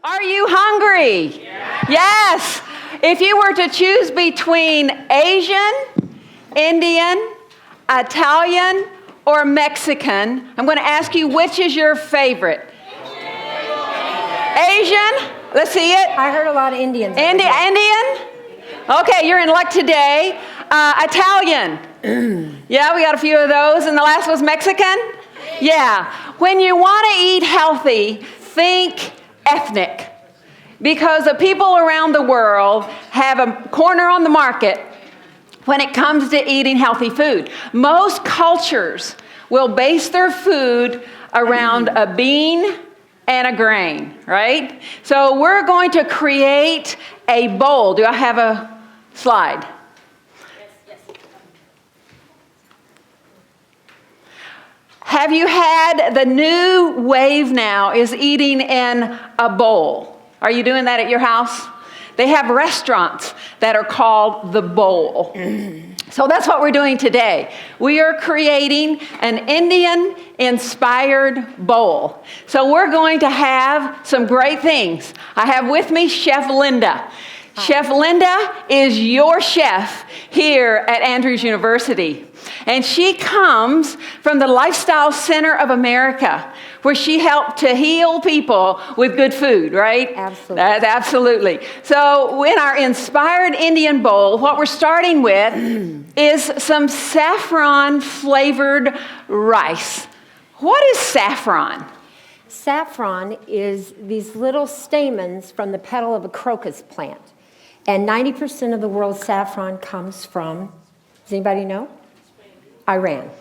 Are you hungry? Yes. If you were to choose between Asian, Indian, Italian, or Mexican, I'm going to ask you, which is your favorite? Asian? Let's see it. I heard a lot of Indians. Indian? Okay, you're in luck today. Italian. Yeah, we got a few of those. And the last was Mexican? Yeah. When you want to eat healthy, think ethnic. Because the people around the world have a corner on the market when it comes to eating healthy food. Most cultures will base their food around a bean and a grain, right? So we're going to create a bowl. Do I have a slide? Yes. Have you had the new wave now is eating in a bowl? Are you doing that at your house? They have restaurants that are called the bowl. So that's what we're doing today. We are creating an Indian-inspired bowl. So we're going to have some great things. I have with me Chef Linda. Hi. Chef Linda is your chef here at Andrews University. And she comes from the Lifestyle Center of America, where she helped to heal people with good food, right? Absolutely. Absolutely. So in our Inspired Indian Bowl, what we're starting with is some saffron-flavored rice. What is saffron? Saffron is these little stamens from the petal of a crocus plant. And 90% of the world's saffron comes from, does anybody know? Iran.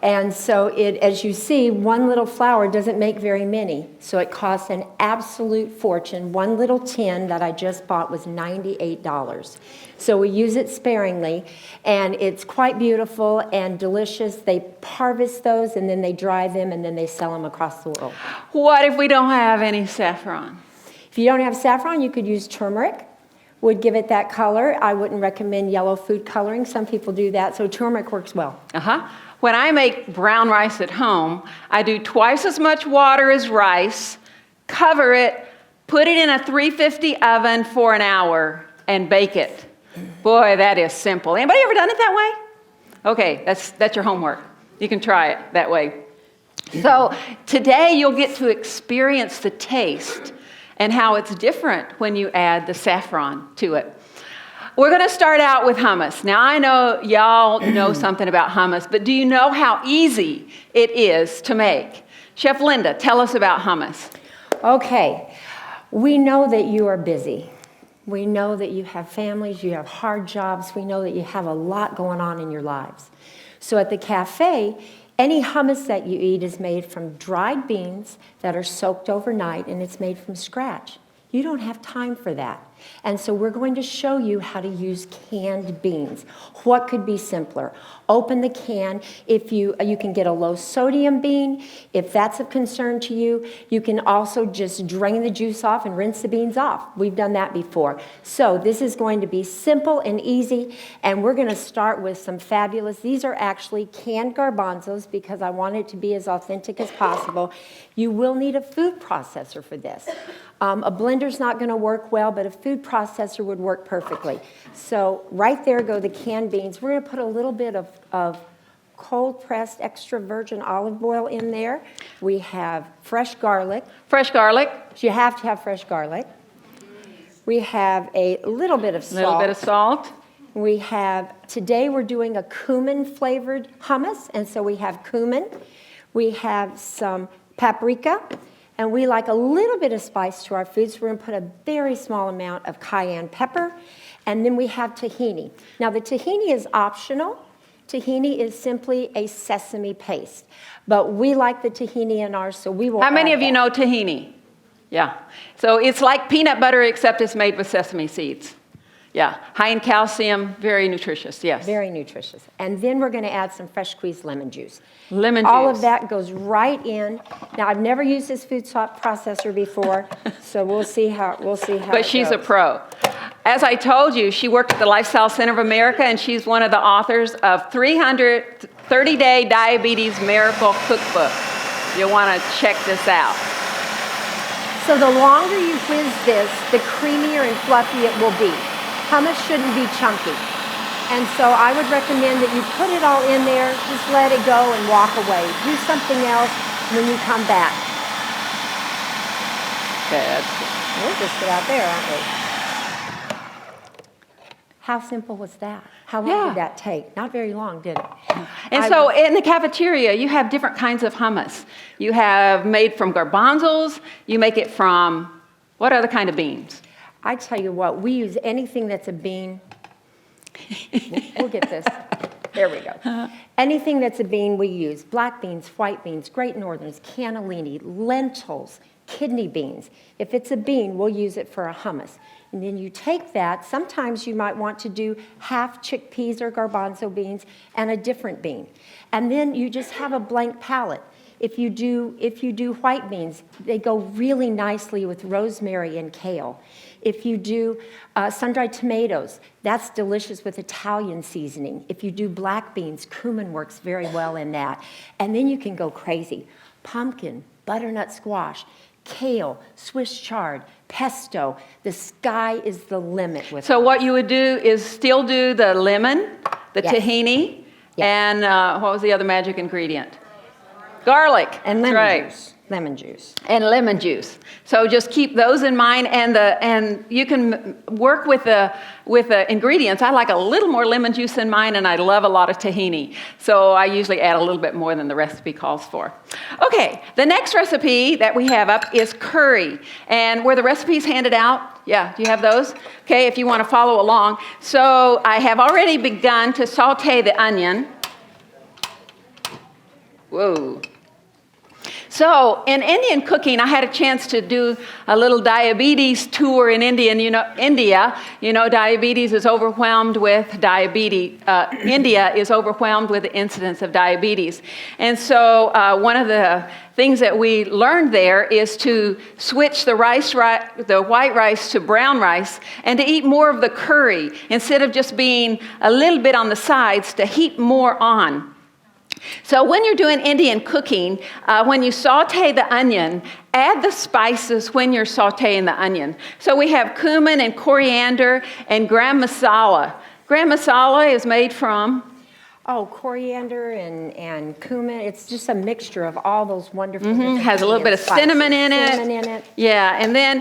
And so as you see, one little flower doesn't make very many. So it costs an absolute fortune. One little tin that I just bought was $98. So we use it sparingly, and it's quite beautiful and delicious. They harvest those, and then they dry them, and then they sell them across the world. What if we don't have any saffron? If you don't have saffron, you could use turmeric. Would give it that color. I wouldn't recommend yellow food coloring. Some people do that, so turmeric works well. When I make brown rice at home, I do twice as much water as rice, cover it, put it in a 350 oven for an hour, and bake it. Boy, that is simple. Anybody ever done it that way? Okay, that's your homework. You can try it that way. So today you'll get to experience the taste and how it's different when you add the saffron to it. We're going to start out with hummus. Now, I know y'all know something about hummus, but do you know how easy it is to make? Chef Linda, tell us about hummus. Okay. We know that you are busy. We know that you have families, you have hard jobs. We know that you have a lot going on in your lives. So at the cafe, any hummus that you eat is made from dried beans that are soaked overnight, and it's made from scratch. You don't have time for that. And so we're going to show you how to use canned beans. What could be simpler? Open the can. If you can get a low sodium bean. If that's of concern to you, you can also just drain the juice off and rinse the beans off. We've done that before. So this is going to be simple and easy, and we're going to start with some fabulous, these are actually canned garbanzos because I want it to be as authentic as possible. You will need a food processor for this. A blender's not going to work well, but a food processor would work perfectly. So right there go the canned beans. We're going to put a little bit of cold-pressed extra virgin olive oil in there. We have fresh garlic. Fresh garlic. You have to have fresh garlic. We have a little bit of salt. A little bit of salt. We have, today we're doing a cumin-flavored hummus, and so we have cumin. We have some paprika. And we like a little bit of spice to our food, so we're going to put a very small amount of cayenne pepper. And then we have tahini. Now, the tahini is optional. Tahini is simply a sesame paste. But we like the tahini in ours, so we will How many add of you that. know tahini? Yeah. So it's like peanut butter, except it's made with sesame seeds. Yeah. High in calcium, very nutritious, yes. Very nutritious. And then we're going to add some fresh squeezed lemon juice. Lemon juice. All of that goes right in. Now, I've never used this food processor before, so we'll see how But she's a pro. As I told you, she worked at the Lifestyle Center of America, and she's one of the authors of 30-Day Diabetes Miracle Cookbook. You'll want to check this out. So the longer you whiz this, the creamier and fluffy it will be. Hummus shouldn't be chunky. And so I would recommend that you put it all in there, just let it go and walk away. Do something else when you come back. Okay, that's good. We'll just get out there, aren't we? How simple was that? How long did that take? Not very long, did it? And so in the cafeteria, you have different kinds of hummus. You have made from garbanzos. You make it from what other kind of beans? I tell you what, we use anything that's a bean. We'll get this. There we go. Anything that's a bean we use. Black beans, white beans, Great Northerns, cannellini, lentils, kidney beans. If it's a bean, we'll use it for a hummus. And then you take that, sometimes you might want to do half chickpeas or garbanzo beans and a different bean. And then you just have a blank palette. If you do white beans, they go really nicely with rosemary and kale. If you do sun-dried tomatoes, that's delicious with Italian seasoning. If you do black beans, cumin works very well in that. And then you can go crazy. Pumpkin, butternut squash, kale, Swiss chard, pesto. The sky is the limit with So what you would do is still do the lemon, the tahini, and what was the other magic ingredient? Garlic. And lemon That's juice. Lemon juice. And lemon juice. So just keep those in mind, and you can work with the ingredients. I like a little more lemon juice in mine, and I love a lot of tahini. So I usually add a little bit more than the recipe calls for. Okay, the next recipe that we have up is curry, and where the recipe's handed out. Yeah, do you have those? Okay, if you want to follow along. So I have already begun to saute the onion. Whoa. So in Indian cooking, I had a chance to do a little diabetes tour in India. And India, diabetes is overwhelmed with diabetes. India is overwhelmed with the incidence of diabetes. And so one of the things that we learned there is to switch the white rice to brown rice, and to eat more of the curry instead of just being a little bit on the sides, to heat more on. So when you're doing Indian cooking, when you saute the onion, add the spices when you're sauteing the onion. So we have cumin and coriander and gram masala. Gram masala is made from? Oh, coriander and cumin. It's just a mixture of all those wonderful different Has a little bit of cinnamon in it. Cinnamon in it. Yeah, and then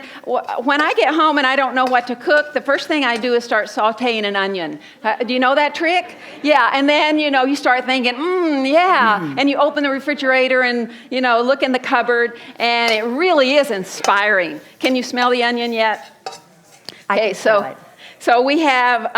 when I get home and I don't know what to cook, the first thing I do is start sauteing an onion. Do you know that trick? Yeah, and then, you start thinking, and you open the refrigerator and, look in the cupboard, and it really is inspiring. Can you smell the onion yet? Okay, So we have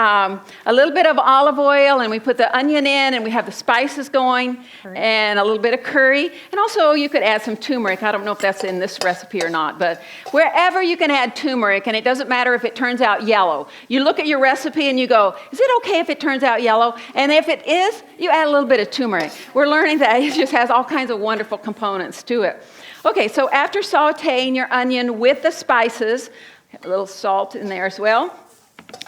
a little bit of olive oil, and we put the onion in, and we have the spices going, and a little bit of curry. And also you could add some turmeric. I don't know if that's in this recipe or not, but wherever you can add turmeric, and it doesn't matter if it turns out yellow. You look at your recipe and you go, is it okay if it turns out yellow? And if it is, you add a little bit of turmeric. We're learning that it just has all kinds of wonderful components to it. Okay, so after sauteing your onion with the spices, a little salt in there as well.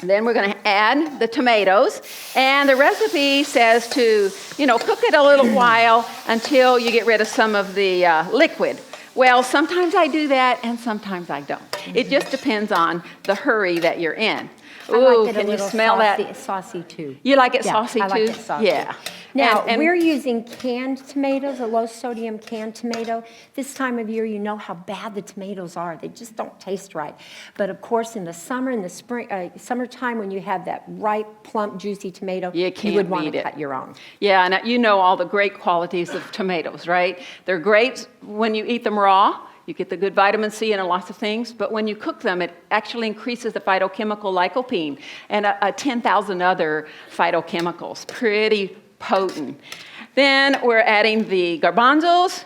Then we're going to add the tomatoes, and the recipe says to, cook it a little while until you get rid of some of the liquid. Well, sometimes I do that, and sometimes I don't. It just depends on the hurry that you're in. Ooh, can you smell that? Saucy too. You like it saucy too? I like it saucy. Yeah. Now, we're using canned tomatoes, a low-sodium canned tomato. This time of year, you know how bad the tomatoes are. They just don't taste right. But, of course, in the summer, in the spring, summertime, when you have that ripe, plump, juicy tomato, you would want to cut your own. Yeah, and you know all the great qualities of tomatoes, right? They're great when you eat them raw. You get the good vitamin C and lots of things, but when you cook them, it actually increases the phytochemical lycopene and 10,000 other phytochemicals. Pretty potent. Then we're adding the garbanzos.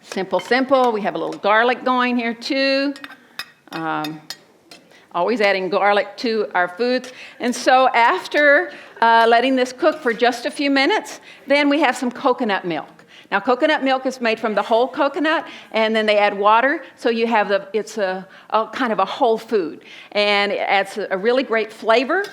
Simple. We have a little garlic going here too. Always adding garlic to our foods. And so after letting this cook for just a few minutes, then we have some coconut milk. Now, coconut milk is made from the whole coconut, and then they add water, so you have it's a kind of a whole food, and it adds a really great flavor.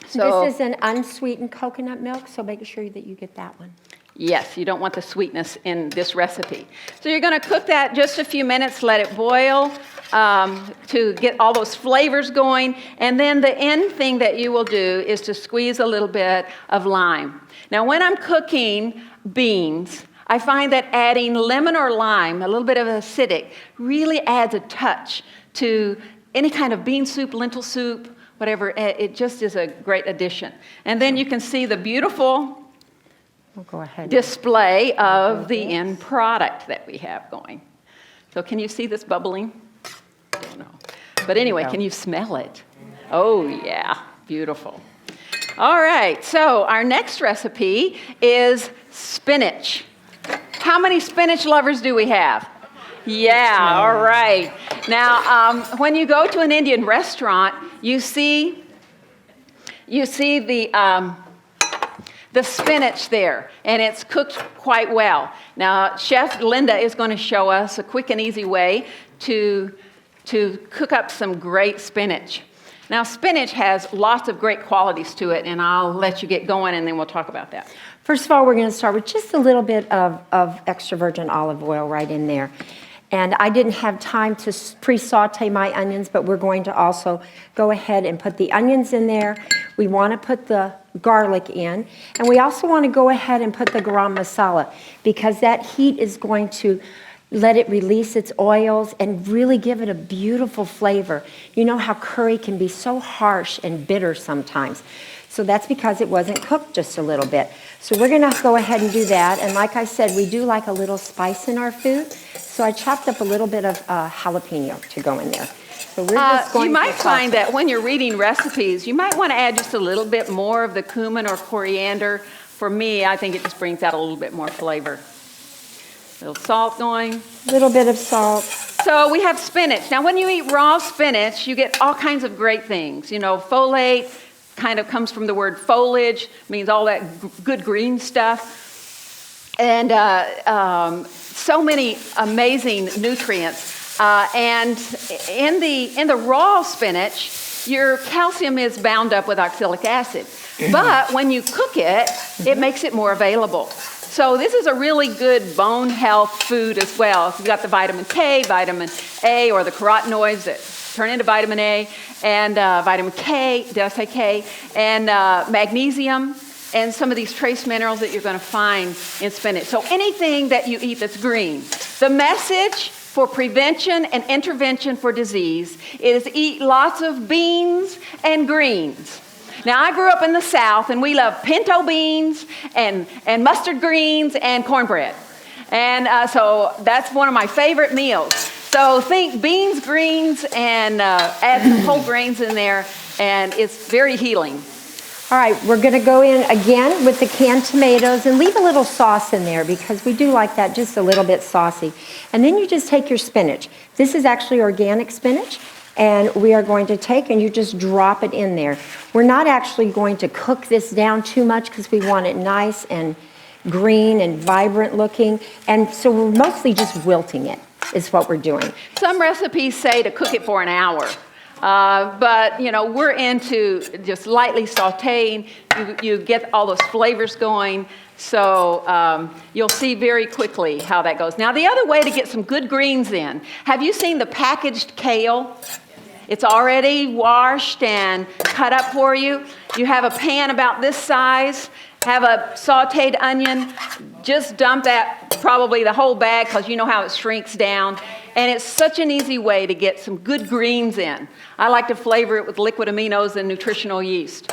So this is an unsweetened coconut milk, so make sure that you get that one. Yes, you don't want the sweetness in this recipe. So you're going to cook that just a few minutes, let it boil to get all those flavors going. And then the end thing that you will do is to squeeze a little bit of lime. Now, when I'm cooking beans, I find that adding lemon or lime, a little bit of acidic, really adds a touch to any kind of bean soup, lentil soup, whatever. It just is a great addition. And then you can see the beautiful We'll go ahead. display of the end product that we have going. So can you see this bubbling? I don't know. But anyway, can you smell it? Oh, yeah. Beautiful. All right. So our next recipe is spinach. How many spinach lovers do we have? Yeah. All right. Now, when you go to an Indian restaurant, you see the spinach there, and it's cooked quite well. Now, Chef Linda is going to show us a quick and easy way to cook up some great spinach. Now, spinach has lots of great qualities to it, and I'll let you get going, and then we'll talk about that. First of all, we're going to start with just a little bit of extra virgin olive oil right in there. And I didn't have time to pre-saute my onions, but we're going to also go ahead and put the onions in there. We want to put the garlic in. And we also want to go ahead and put the garam masala, because that heat is going to let it release its oils and really give it a beautiful flavor. You know how curry can be so harsh and bitter sometimes. So that's because it wasn't cooked just a little bit. So we're going to go ahead and do that. And like I said, we do like a little spice in our food. So I chopped up a little bit of jalapeno to go in there. So we're just going you might to find that when you're reading recipes, you might want to add just a little bit more of the cumin or coriander. For me, I think it just brings out a little bit more flavor. A little salt going. A little bit of salt. So we have spinach. Now, when you eat raw spinach, you get all kinds of great things. You know, folate kind of comes from the word foliage, means all that good green stuff. And so many amazing nutrients. And in the raw spinach, your calcium is bound up with oxalic acid. But when you cook it, it makes it more available. So this is a really good bone health food as well. So you've got the vitamin K, vitamin A, or the carotenoids that turn into vitamin A, and vitamin K, did I say K? And magnesium, and some of these trace minerals that you're going to find in spinach. So anything that you eat that's green. The message for prevention and intervention for disease is eat lots of beans and greens. Now, I grew up in the South, and we love pinto beans and mustard greens and cornbread. And so that's one of my favorite meals. So think beans, greens, and add some whole grains in there, and it's very healing. All right, we're going to go in again with the canned tomatoes and leave a little sauce in there because we do like that just a little bit saucy. And then you just take your spinach. This is actually organic spinach. And we are going to take and you just drop it in there. We're not actually going to cook this down too much because we want it nice and green and vibrant looking. And so we're mostly just wilting it is what we're doing. Some recipes say to cook it for an hour. But, you know, we're into just lightly sauteing. You get all those flavors going. So you'll see very quickly how that goes. Now, the other way to get some good greens in, have you seen the packaged kale? It's already washed and cut up for you. You have a pan about this size, have a sauteed onion, just dump that, probably the whole bag, because you know how it shrinks down. And it's such an easy way to get some good greens in. I like to flavor it with liquid aminos and nutritional yeast.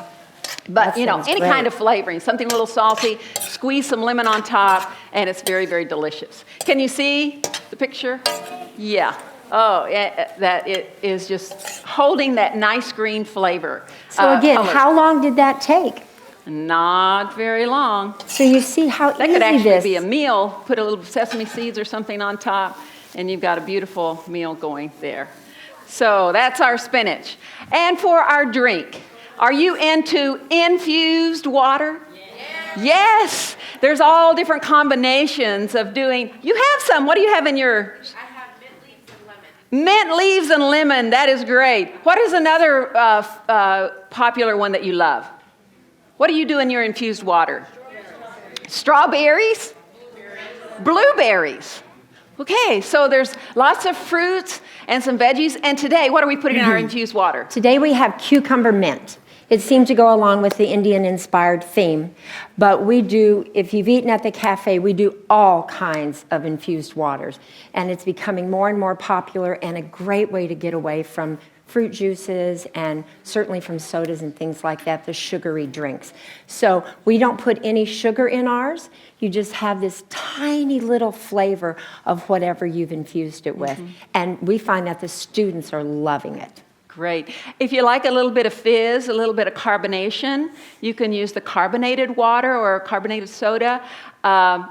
But, you know, any kind of flavoring, something a little salty, squeeze some lemon on top, and it's very, very delicious. Can you see the picture? Yeah. Oh, that it is just holding that nice green flavor. So again, color. How long did that take? Not very long. So you see how that easy could actually this be a meal. Put a little sesame seeds or something on top, and you've got a beautiful meal going there. So that's our spinach. And for our drink, are you into infused water? Yes. There's all different combinations of doing. You have some. What do you have in your? I have mint leaves and lemon. Mint leaves and lemon. That is great. What is another popular one that you love? What do you do in your infused water? Strawberries? Blueberries. Okay, so there's lots of fruits and some veggies. And today, what are we putting in our infused water? Today we have cucumber mint. It seemed to go along with the Indian-inspired theme. But we do, if you've eaten at the cafe, we do all kinds of infused waters. And it's becoming more and more popular and a great way to get away from fruit juices and certainly from sodas and things like that, the sugary drinks. So we don't put any sugar in ours. You just have this tiny little flavor of whatever you've infused it with. And we find that the students are loving it. Great. If you like a little bit of fizz, a little bit of carbonation, you can use the carbonated water or carbonated soda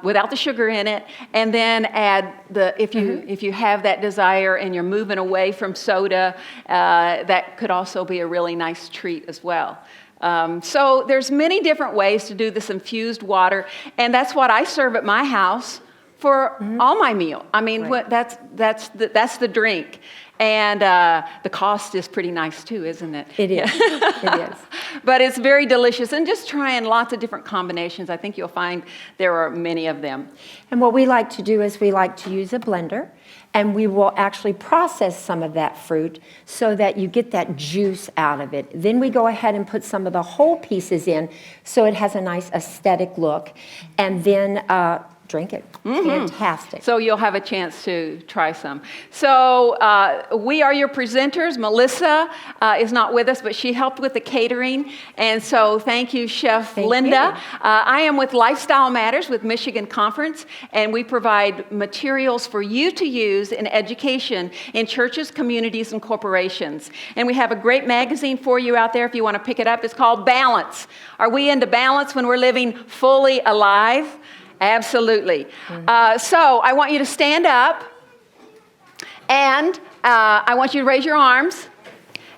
without the sugar in it, and then add the, if you have that desire and you're moving away from soda, that could also be a really nice treat as well. So there's many different ways to do this infused water, and that's what I serve at my house for all my meal. I mean, that's the drink. And the cost is pretty nice too, isn't it? It is. It is. But it's very delicious. And just trying lots of different combinations. I think you'll find there are many of them. And what we like to do is we like to use a blender, and we will actually process some of that fruit so that you get that juice out of it. Then we go ahead and put some of the whole pieces in so it has a nice aesthetic look. And then drink it. Fantastic. So you'll have a chance to try some. So we are your presenters. Melissa is not with us, but she helped with the catering. And so thank you, Chef Linda. I am with Lifestyle Matters with Michigan Conference, and we provide materials for you to use in education in churches, communities, and corporations. And we have a great magazine for you out there if you want to pick it up. It's called Balance. Are we into balance when we're living fully alive? Absolutely. So I want you to stand up, and I want you to raise your arms,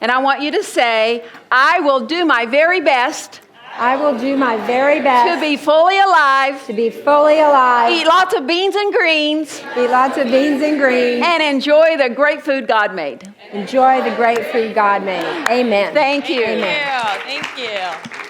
and I want you to say, I will do my very best. I will do my very best To be fully alive. to be fully alive, Eat lots of beans and greens. eat lots of beans and greens, And enjoy the great food God made. enjoy the great food God made. Amen. Thank you. Amen. Thank you.